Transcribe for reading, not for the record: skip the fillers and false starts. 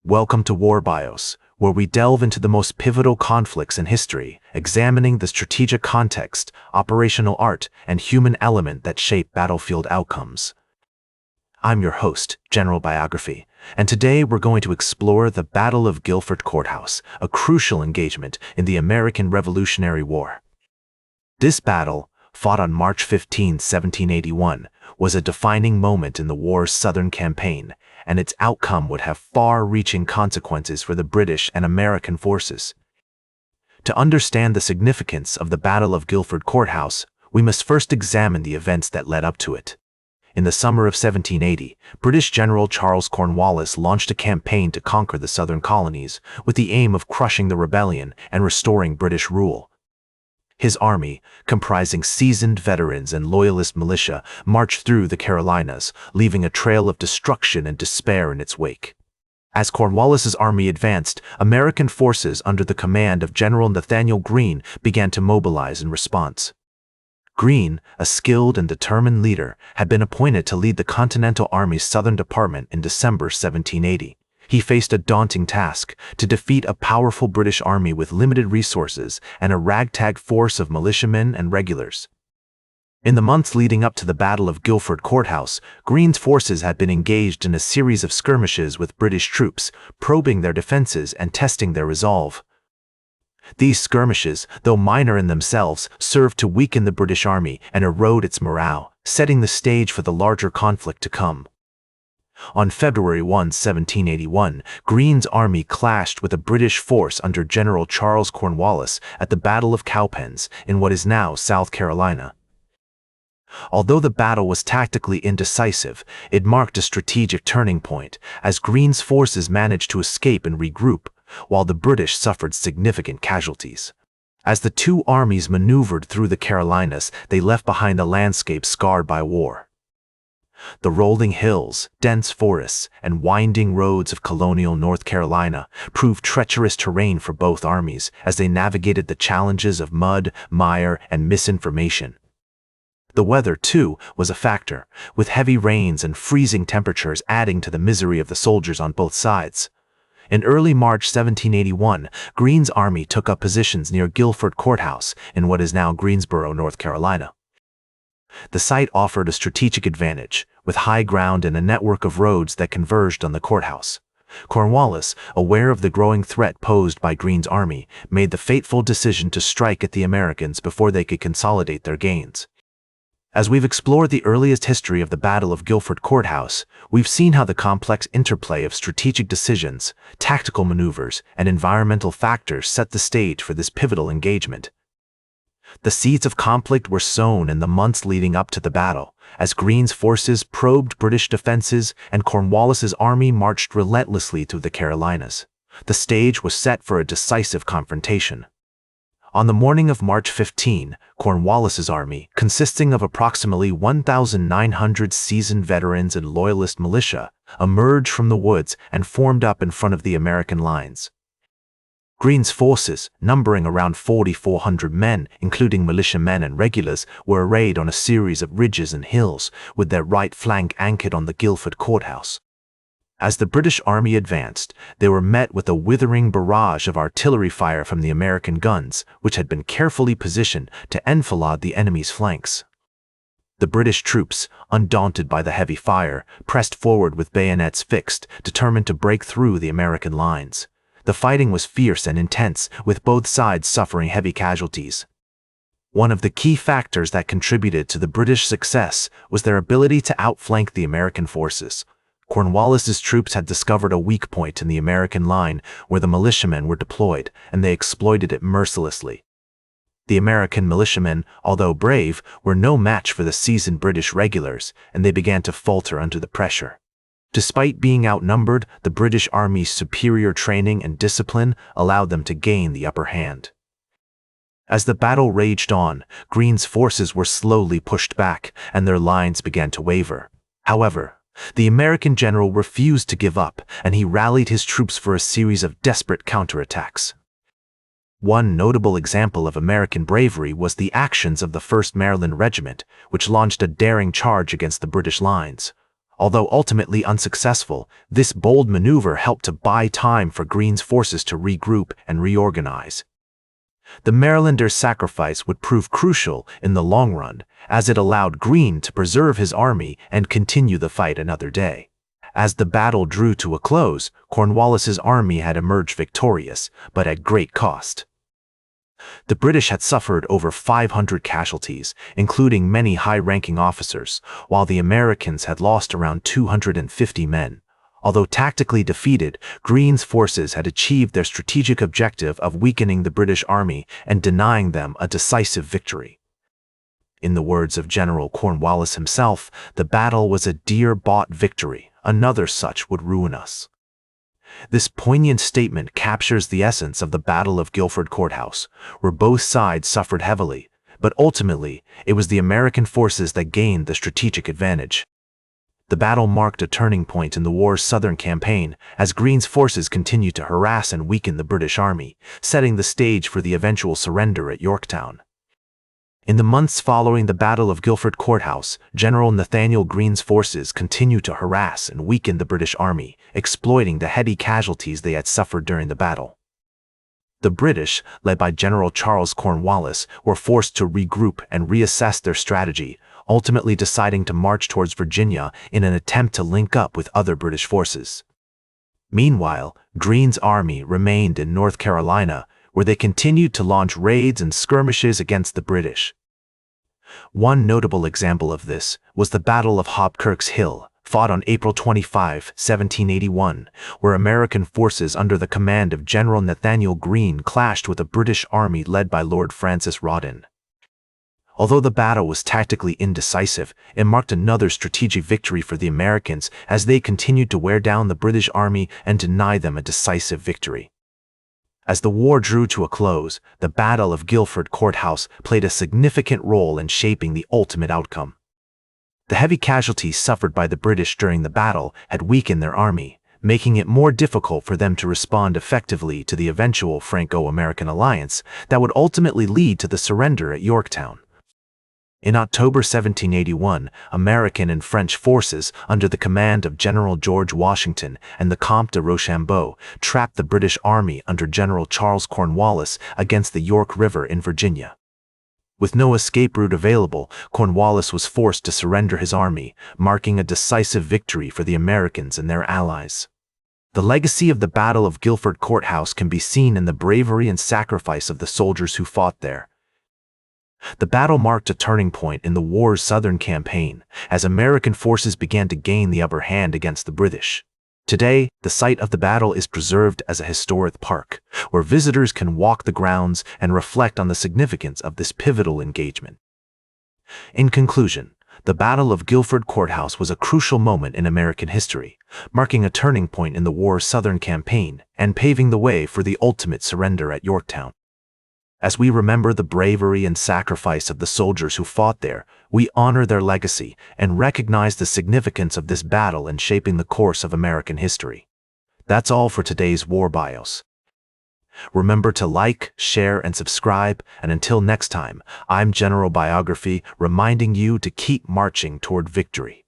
Welcome to War Bios, where we delve into the most pivotal conflicts in history, examining the strategic context, operational art, and human element that shape battlefield outcomes. I'm your host, General Biography, and today we're going to explore the Battle of Guilford Courthouse, a crucial engagement in the American Revolutionary War. This battle, fought on March 15, 1781, was a defining moment in the war's southern campaign, and its outcome would have far-reaching consequences for the British and American forces. To understand the significance of the Battle of Guilford Courthouse, we must first examine the events that led up to it. In the summer of 1780, British General Charles Cornwallis launched a campaign to conquer the southern colonies, with the aim of crushing the rebellion and restoring British rule. His army, comprising seasoned veterans and loyalist militia, marched through the Carolinas, leaving a trail of destruction and despair in its wake. As Cornwallis's army advanced, American forces under the command of General Nathanael Greene began to mobilize in response. Greene, a skilled and determined leader, had been appointed to lead the Continental Army's Southern Department in December 1780. He faced a daunting task: to defeat a powerful British army with limited resources and a ragtag force of militiamen and regulars. In the months leading up to the Battle of Guilford Courthouse, Greene's forces had been engaged in a series of skirmishes with British troops, probing their defenses and testing their resolve. These skirmishes, though minor in themselves, served to weaken the British army and erode its morale, setting the stage for the larger conflict to come. On February 1, 1781, Greene's army clashed with a British force under General Charles Cornwallis at the Battle of Cowpens in what is now South Carolina. Although the battle was tactically indecisive, it marked a strategic turning point, as Greene's forces managed to escape and regroup, while the British suffered significant casualties. As the two armies maneuvered through the Carolinas, they left behind a landscape scarred by war. The rolling hills, dense forests, and winding roads of colonial North Carolina proved treacherous terrain for both armies as they navigated the challenges of mud, mire, and misinformation. The weather, too, was a factor, with heavy rains and freezing temperatures adding to the misery of the soldiers on both sides. In early March 1781, Greene's army took up positions near Guilford Courthouse in what is now Greensboro, North Carolina. The site offered a strategic advantage, with high ground and a network of roads that converged on the courthouse. Cornwallis, aware of the growing threat posed by Greene's army, made the fateful decision to strike at the Americans before they could consolidate their gains. As we've explored the earliest history of the Battle of Guilford Courthouse, we've seen how the complex interplay of strategic decisions, tactical maneuvers, and environmental factors set the stage for this pivotal engagement. The seeds of conflict were sown in the months leading up to the battle, as Greene's forces probed British defenses and Cornwallis's army marched relentlessly through the Carolinas. The stage was set for a decisive confrontation. On the morning of March 15, Cornwallis's army, consisting of approximately 1,900 seasoned veterans and loyalist militia, emerged from the woods and formed up in front of the American lines. Greene's forces, numbering around 4,400 men, including militiamen and regulars, were arrayed on a series of ridges and hills, with their right flank anchored on the Guilford Courthouse. As the British army advanced, they were met with a withering barrage of artillery fire from the American guns, which had been carefully positioned to enfilade the enemy's flanks. The British troops, undaunted by the heavy fire, pressed forward with bayonets fixed, determined to break through the American lines. The fighting was fierce and intense, with both sides suffering heavy casualties. One of the key factors that contributed to the British success was their ability to outflank the American forces. Cornwallis's troops had discovered a weak point in the American line where the militiamen were deployed, and they exploited it mercilessly. The American militiamen, although brave, were no match for the seasoned British regulars, and they began to falter under the pressure. Despite being outnumbered, the British Army's superior training and discipline allowed them to gain the upper hand. As the battle raged on, Greene's forces were slowly pushed back, and their lines began to waver. However, the American general refused to give up, and he rallied his troops for a series of desperate counterattacks. One notable example of American bravery was the actions of the 1st Maryland Regiment, which launched a daring charge against the British lines. Although ultimately unsuccessful, this bold maneuver helped to buy time for Greene's forces to regroup and reorganize. The Marylanders' sacrifice would prove crucial in the long run, as it allowed Greene to preserve his army and continue the fight another day. As the battle drew to a close, Cornwallis's army had emerged victorious, but at great cost. The British had suffered over 500 casualties, including many high-ranking officers, while the Americans had lost around 250 men. Although tactically defeated, Greene's forces had achieved their strategic objective of weakening the British army and denying them a decisive victory. In the words of General Cornwallis himself, the battle was a dear-bought victory. Another such would ruin us. This poignant statement captures the essence of the Battle of Guilford Courthouse, where both sides suffered heavily, but ultimately it was the American forces that gained the strategic advantage. The battle marked a turning point in the war's southern campaign, as Greene's forces continued to harass and weaken the British army, setting the stage for the eventual surrender at Yorktown. In the months following the Battle of Guilford Courthouse, General Nathanael Greene's forces continued to harass and weaken the British army, exploiting the heavy casualties they had suffered during the battle. The British, led by General Charles Cornwallis, were forced to regroup and reassess their strategy, ultimately deciding to march towards Virginia in an attempt to link up with other British forces. Meanwhile, Greene's army remained in North Carolina, where they continued to launch raids and skirmishes against the British. One notable example of this was the Battle of Hobkirk's Hill, fought on April 25, 1781, where American forces under the command of General Nathanael Greene clashed with a British army led by Lord Francis Rawdon. Although the battle was tactically indecisive, it marked another strategic victory for the Americans as they continued to wear down the British army and deny them a decisive victory. As the war drew to a close, the Battle of Guilford Courthouse played a significant role in shaping the ultimate outcome. The heavy casualties suffered by the British during the battle had weakened their army, making it more difficult for them to respond effectively to the eventual Franco-American alliance that would ultimately lead to the surrender at Yorktown. In October 1781, American and French forces under the command of General George Washington and the Comte de Rochambeau trapped the British army under General Charles Cornwallis against the York River in Virginia. With no escape route available, Cornwallis was forced to surrender his army, marking a decisive victory for the Americans and their allies. The legacy of the Battle of Guilford Courthouse can be seen in the bravery and sacrifice of the soldiers who fought there. The battle marked a turning point in the war's southern campaign, as American forces began to gain the upper hand against the British. Today, the site of the battle is preserved as a historic park, where visitors can walk the grounds and reflect on the significance of this pivotal engagement. In conclusion, the Battle of Guilford Courthouse was a crucial moment in American history, marking a turning point in the war's southern campaign and paving the way for the ultimate surrender at Yorktown. As we remember the bravery and sacrifice of the soldiers who fought there, we honor their legacy and recognize the significance of this battle in shaping the course of American history. That's all for today's War Bios. Remember to like, share, and subscribe, and until next time, I'm General Biography reminding you to keep marching toward victory.